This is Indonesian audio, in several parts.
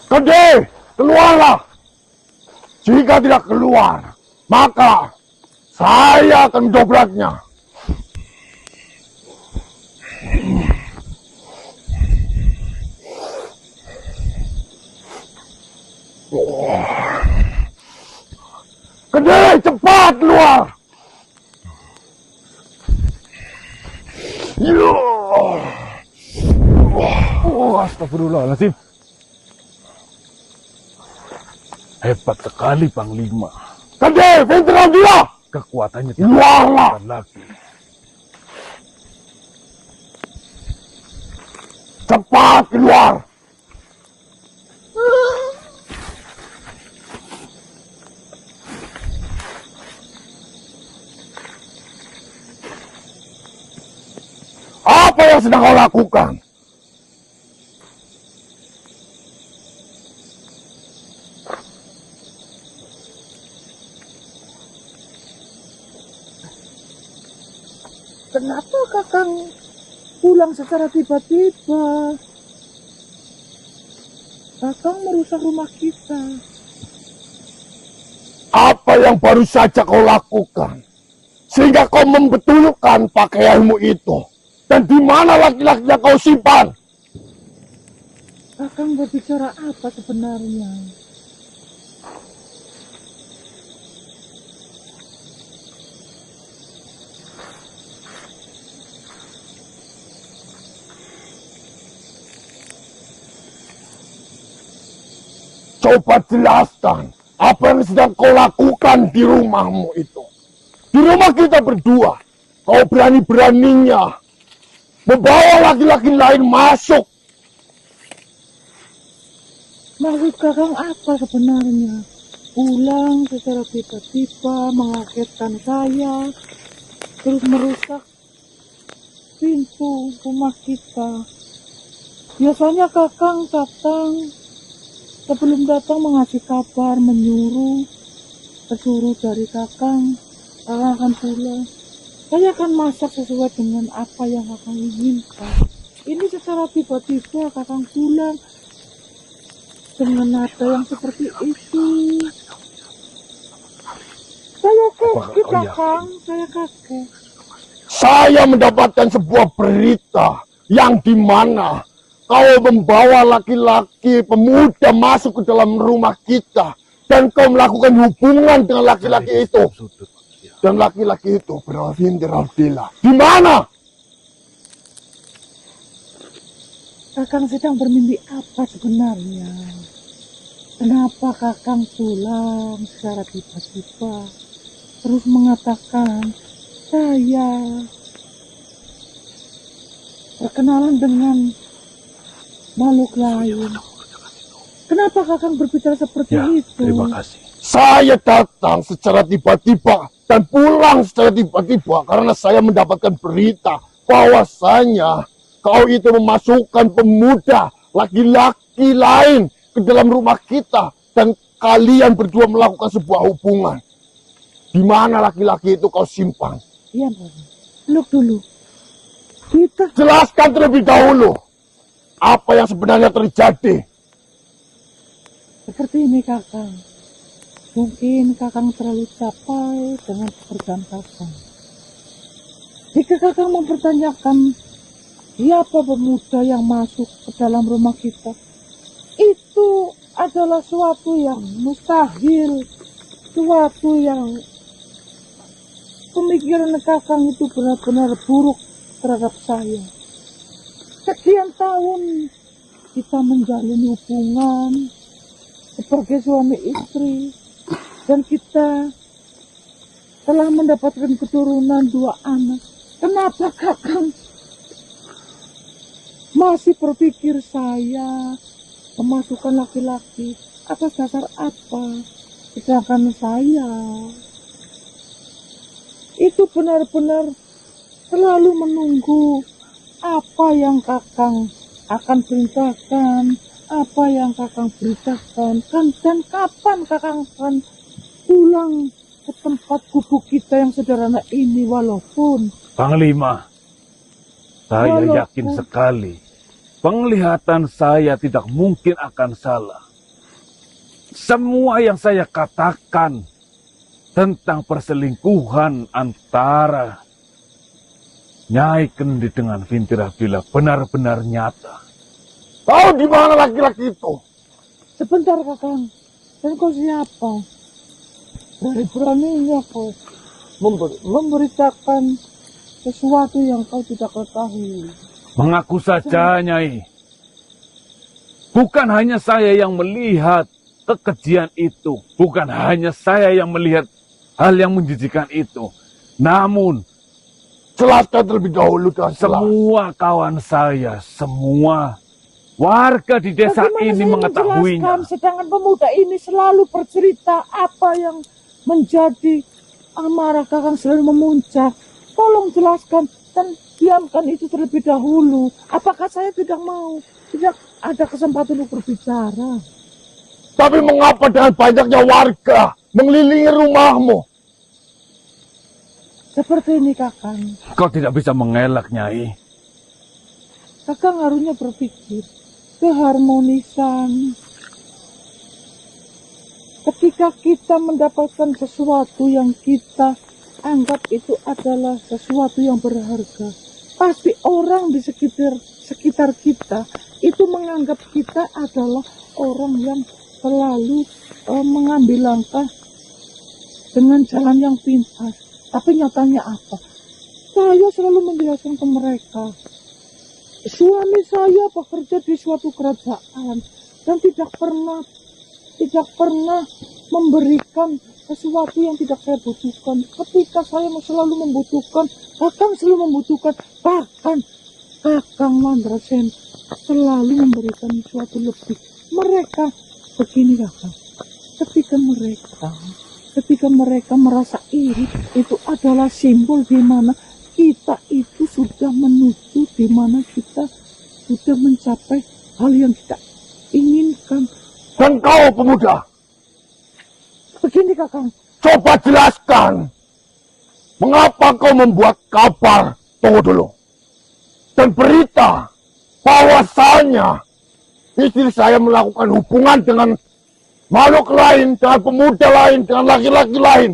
Kade, keluarlah. Jika tidak keluar, maka saya akan mendobraknya. Kade, cepat keluar. Astagfirullahaladzim. Hebat sekali Panglima. Kade, pinterlah dia. Kekuatannya Keluarlah. lagi. Cepat keluar. Apa yang sedang kau lakukan? Kenapa Kakang pulang secara tiba-tiba? Kakang merusak rumah kita. Apa yang baru saja kau lakukan? Sehingga kau membetulkan pakaianmu itu. Dan di mana laki-laki yang kau simpan? Kakang berbicara apa sebenarnya? Coba jelaskan apa yang sedang kau lakukan di rumahmu itu. Di rumah kita berdua, kau berani-beraninya membawa laki-laki lain masuk. Maksud Kakang apa sebenarnya? Pulang secara tiba-tiba mengagetkan saya, terus merusak pintu rumah kita. Biasanya Kakang datang, sebelum datang mengasih kabar, menyuruh, tersuruh dari Kakang akan pulang. Saya akan masak sesuai dengan apa yang Kakang inginkan. Ini secara tiba-tiba Kakang pulang dengan nada yang seperti itu. Saya kaget, Kakang. Saya kaget. Saya mendapatkan sebuah berita yang dimana kau membawa laki-laki pemuda masuk ke dalam rumah kita. Dan kau melakukan hubungan dengan laki-laki itu. Dan laki-laki itu bernama Vinter Abdillah. Di mana? Kakang sedang bermimpi apa sebenarnya? Kenapa Kakang pulang secara tiba-tiba? Terus mengatakan, saya berkenalan dengan makhluk lain. Kenapa Kakang berbicara seperti itu? Terima kasih. Saya datang secara tiba-tiba dan pulang secara tiba-tiba karena saya mendapatkan berita bahwasanya kau itu memasukkan pemuda laki-laki lain ke dalam rumah kita dan kalian berdua melakukan sebuah hubungan. Di mana laki-laki itu kau simpan? Iya, Pak. Peluk dulu. Kita Jelaskan terlebih dahulu apa yang sebenarnya terjadi. seperti ini, Kakang. Mungkin Kakang terlalu capai dengan pekerjaan Kakang. Jika Kakang mempertanyakan siapa pemuda yang masuk ke dalam rumah kita, itu adalah suatu yang mustahil, suatu yang pemikiran Kakang itu benar-benar buruk terhadap saya. Sekian tahun kita menjalin hubungan sebagai suami istri, dan kita telah mendapatkan keturunan 2 anak. Kenapa Kakang masih berpikir saya memasukkan laki-laki? Atas dasar apa? Sedangkan saya itu benar-benar selalu menunggu apa yang Kakang akan perintahkan, apa yang Kakang beritakan, dan kapan Kakang akan pulang ke tempat gubuk kita yang sederhana ini. Walaupun Panglima, saya yakin sekali penglihatan saya tidak mungkin akan salah. Semua yang saya katakan tentang perselingkuhan antara Nyai Kendi dengan Vintira Bila benar-benar nyata. Tahu di mana laki-laki itu? Sebentar Kakang, dan kau siapa? Berani-beraninya kau memberitakan sesuatu yang kau tidak ketahui. Mengaku saja, Nyai. Bukan hanya saya yang melihat kekejian itu. Bukan hanya saya yang melihat hal yang menjijikan itu. Namun, Jelaskan terlebih dahulu dengan jelas. semua kawan saya, semua warga di desa Bagaimana ini saya mengetahuinya. menjelaskan, sedangkan pemuda ini selalu bercerita apa yang menjadi amarah Kakang selalu memuncak. Tolong jelaskan dan diamkan itu terlebih dahulu. Apakah saya tidak mau? Tidak ada kesempatan untuk berbicara. Tapi mengapa dengan banyaknya warga mengelilingi rumahmu? Seperti ini Kakang. Kau tidak bisa mengelak, Nyai. Kakang harusnya berpikir keharmonisan. Ketika kita mendapatkan sesuatu yang kita anggap itu adalah sesuatu yang berharga, pasti orang di sekitar kita itu menganggap kita adalah orang yang selalu mengambil langkah dengan jalan yang pintas. Tapi nyatanya apa? Saya selalu menjelaskan ke mereka, suami saya bekerja di suatu kerajaan dan tidak pernah memberikan sesuatu yang tidak saya butuhkan. Ketika saya selalu membutuhkan, Kakang selalu membutuhkan, bahkan Kakang Mandrasen selalu memberikan sesuatu lebih. Mereka begini Kakang, ketika mereka merasa iri, itu adalah simbol di mana kita itu sudah menuju, di mana kita sudah mencapai hal yang kita inginkan. Dan kau pemuda, Begini Kakang, coba jelaskan. Mengapa kau membuat kabar, tunggu dulu, dan berita bahwasanya istri saya melakukan hubungan dengan makhluk lain, dengan pemuda lain, dengan laki-laki lain.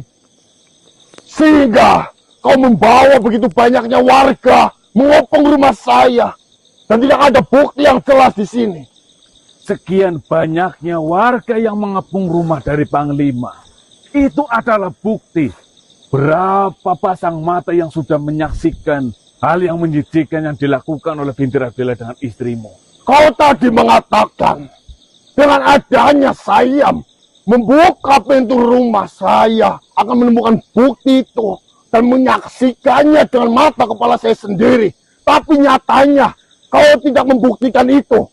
Sehingga kau membawa begitu banyaknya warga mengepung rumah saya. Dan tidak ada bukti yang jelas di sini. Sekian banyaknya warga yang mengepung rumah dari Panglima. Itu adalah bukti berapa pasang mata yang sudah menyaksikan hal yang menjijikkan yang dilakukan oleh Vintira Bila dengan istrimu. Kau tadi mengatakan dengan adanya saya membuka pintu rumah saya akan menemukan bukti itu dan menyaksikannya dengan mata kepala saya sendiri. Tapi nyatanya kau tidak membuktikan itu.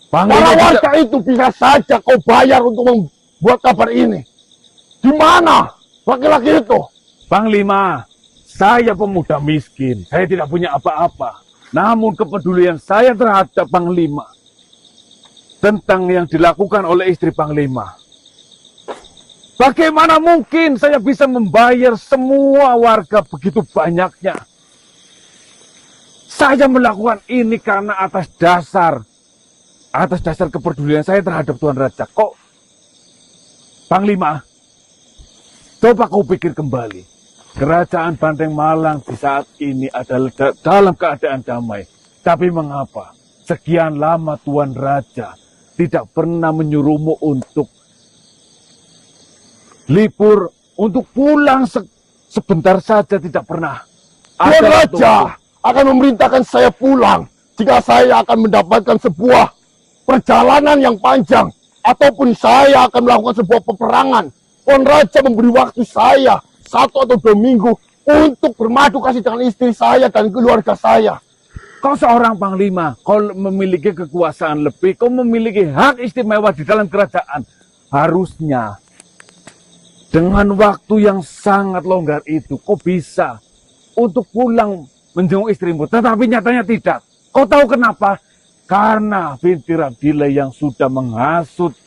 Para warga itu bisa saja kau bayar untuk membuat kabar ini. Di mana laki-laki itu? Panglima, saya pemuda miskin. Saya tidak punya apa-apa. Namun kepedulian saya terhadap Panglima tentang yang dilakukan oleh istri Panglima. Bagaimana mungkin saya bisa membayar semua warga begitu banyaknya? Saya melakukan ini karena atas dasar kepedulian saya terhadap Tuan Raja. Kok, Panglima, coba kau pikir kembali. Kerajaan Banteng Malang di saat ini adalah dalam keadaan damai. Tapi mengapa sekian lama Tuan Raja tidak pernah menyuruhmu untuk libur, untuk pulang sebentar saja, tidak pernah? Tuan Raja akan memerintahkan saya pulang jika saya akan mendapatkan sebuah perjalanan yang panjang ataupun saya akan melakukan sebuah peperangan. Tuan Raja memberi waktu saya 1 atau 2 minggu untuk bermadu kasih dengan istri saya dan keluarga saya. Kau seorang panglima, kau memiliki kekuasaan lebih, kau memiliki hak istimewa di dalam kerajaan. Harusnya dengan waktu yang sangat longgar itu, kau bisa untuk pulang menjenguk istrimu. Tetapi nyatanya tidak. Kau tahu kenapa? Karena Vintira Bila yang sudah menghasut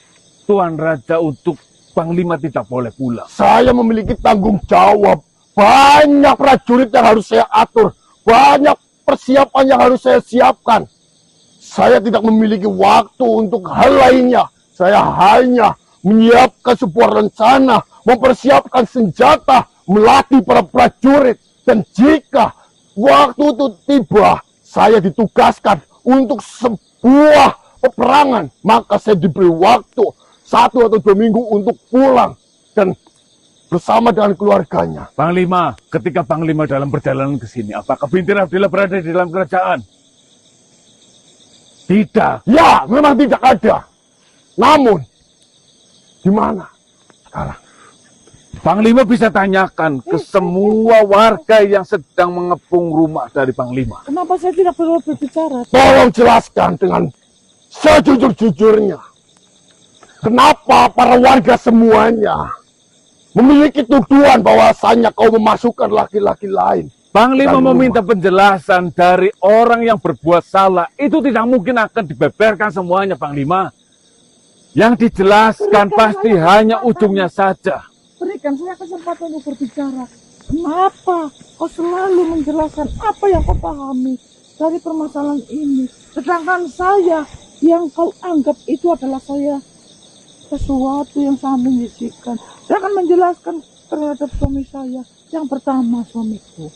Tuan Raja untuk Panglima tidak boleh pulang. Saya memiliki tanggung jawab. Banyak prajurit yang harus saya atur. Banyak persiapan yang harus saya siapkan. Saya tidak memiliki waktu untuk hal lainnya. Saya hanya menyiapkan sebuah rencana, mempersiapkan senjata, melatih para prajurit. Dan jika waktu itu tiba, saya ditugaskan untuk sebuah peperangan, maka saya diberi waktu 1 atau 2 minggu untuk pulang dan bersama dengan keluarganya. Panglima, ketika Panglima dalam perjalanan ke sini, apakah Bintir Abdillah berada di dalam kerajaan? Tidak. Ya, memang tidak ada. Namun, di mana sekarang? Panglima bisa tanyakan ke semua warga yang sedang mengepung rumah dari Panglima. Kenapa saya tidak perlu berbicara? Tolong jelaskan dengan sejujur-jujurnya. Kenapa para warga semuanya memiliki tuduhan bahwasanya kau memasukkan laki-laki lain? Panglima Dan meminta penjelasan dari orang yang berbuat salah. Itu tidak mungkin akan dibeberkan semuanya, Panglima. Yang dijelaskan pasti hanya ujungnya saja. Berikan saya kesempatan untuk berbicara. Kenapa kau selalu menjelaskan apa yang kau pahami dari permasalahan ini? Sedangkan saya yang kau anggap itu adalah saya sesuatu yang sangat menyisihkan. Saya akan menjelaskan terhadap suami saya. Yang pertama, suamiku.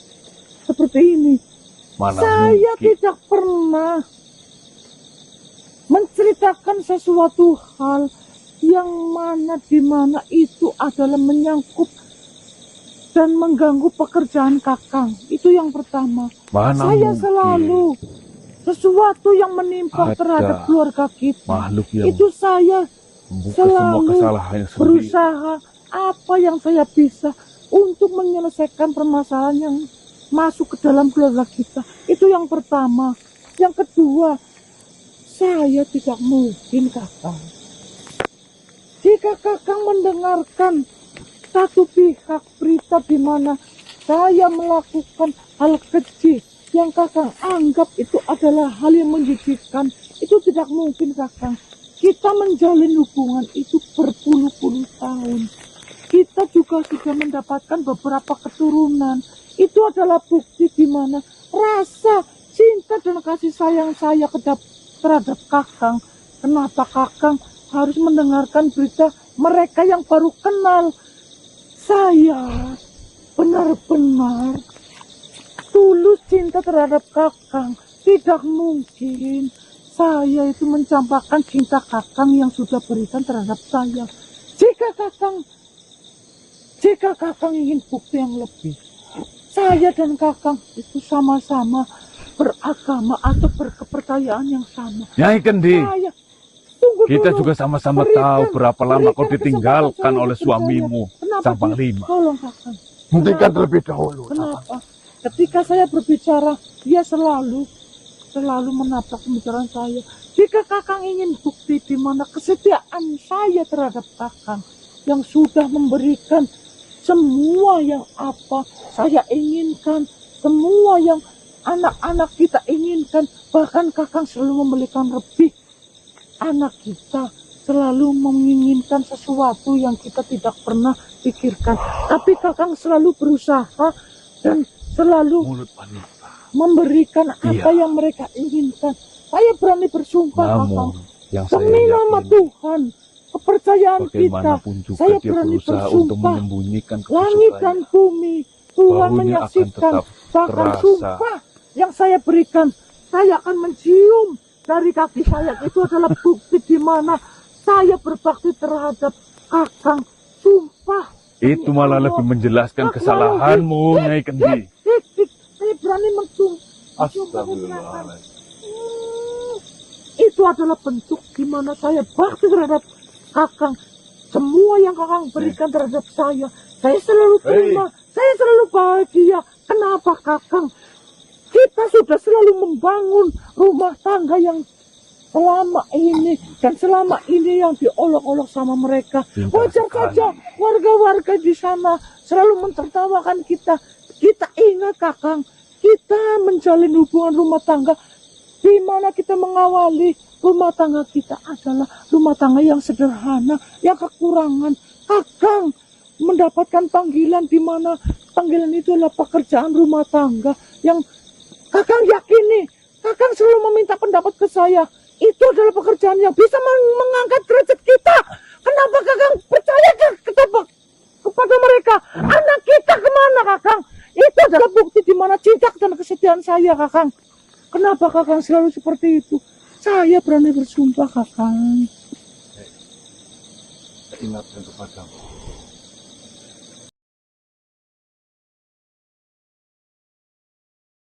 Seperti ini. Mana Saya mungkin. tidak pernah menceritakan sesuatu hal yang mana di mana itu adalah menyangkut dan mengganggu pekerjaan Kakang. Itu yang pertama. Mana Saya mungkin selalu sesuatu yang menimpa ada terhadap keluarga kita. makhluk yang Itu saya membuka semua selalu kesalahannya sendiri. berusaha apa yang saya bisa untuk menyelesaikan permasalahan yang masuk ke dalam keluarga kita. Itu yang pertama. Yang kedua, saya tidak mungkin, Kakang. Jika Kakang mendengarkan satu pihak berita di mana saya melakukan hal kecil yang Kakang anggap itu adalah hal yang menjijikkan, itu tidak mungkin, Kakang. Kita menjalin hubungan itu berpuluh-puluh tahun. Kita juga sudah mendapatkan beberapa keturunan. Itu adalah bukti di mana rasa cinta dan kasih sayang saya terhadap Kakang. Kenapa Kakang harus mendengarkan berita mereka yang baru kenal? Saya benar-benar tulus cinta terhadap Kakang. Tidak mungkin saya itu mencampakkan cinta Kakang yang sudah berikan terhadap saya. Jika Kakang ingin bukti yang lebih, saya dan Kakang itu sama-sama beragama atau berkepercayaan yang sama. Nyai Kendi, Tunggu kita dulu. juga sama-sama Berikan- tahu berapa lama kau berikan ditinggalkan kesempatan saya oleh untuk bertanya. suamimu, Kenapa sang sih? Panglima. Tolong, Kakang. Hentikan Kenapa? terlebih dahulu. Kenapa? Ketika saya berbicara, dia selalu menabrak pembicaraan saya. Jika Kakang ingin bukti di mana kesetiaan saya terhadap Kakang yang sudah memberikan semua yang apa saya inginkan, semua yang anak-anak kita inginkan, bahkan Kakang selalu memberikan lebih. Anak kita selalu menginginkan sesuatu yang kita tidak pernah pikirkan. Tapi Kakang selalu berusaha dan selalu Mulut wanita. memberikan apa Iya. yang mereka inginkan. Saya berani bersumpah, Kakang. Namun, yang saya Demi nama yakini, Tuhan, kepercayaan kita, bagaimanapun juga saya dia berani berusaha untuk bersumpah. menyembunyikan Langit dan kebusukannya. bumi, Tuhan Baunya akan menyaksikan. tetap Bahkan terasa. sumpah yang saya berikan, saya akan mencium dari kaki saya. Itu adalah bukti di mana saya berbakti terhadap Kakang. Sumpah. Itu malah lebih menjelaskan kesalahanmu, Nyai Kendi. Saya berani mensumpah. Astagfirullahaladzim. Itu adalah bentuk di mana saya bakti terhadap Kakang. Semua yang Kakang berikan terhadap saya selalu terima. Saya selalu bahagia. Kenapa, Kakang? Kita sudah selalu membangun rumah tangga yang selama ini dan selama ini yang diolok-olok sama mereka. Pintar Wajar sekali. saja warga-warga di sana selalu mentertawakan kita. Kita ingat, Kakang, kita menjalin hubungan rumah tangga di mana kita mengawali rumah tangga kita adalah rumah tangga yang sederhana, yang kekurangan. Kakang mendapatkan panggilan di mana panggilan itu adalah pekerjaan rumah tangga yang Kakang yakini. Kakang selalu meminta pendapat ke saya. Itu adalah pekerjaan yang bisa mengangkat derajat kita. Kenapa Kakang saya, Kakang. Kenapa Kakang selalu seperti itu? Saya berani bersumpah, Kakang. Saya ingatkan kepadamu,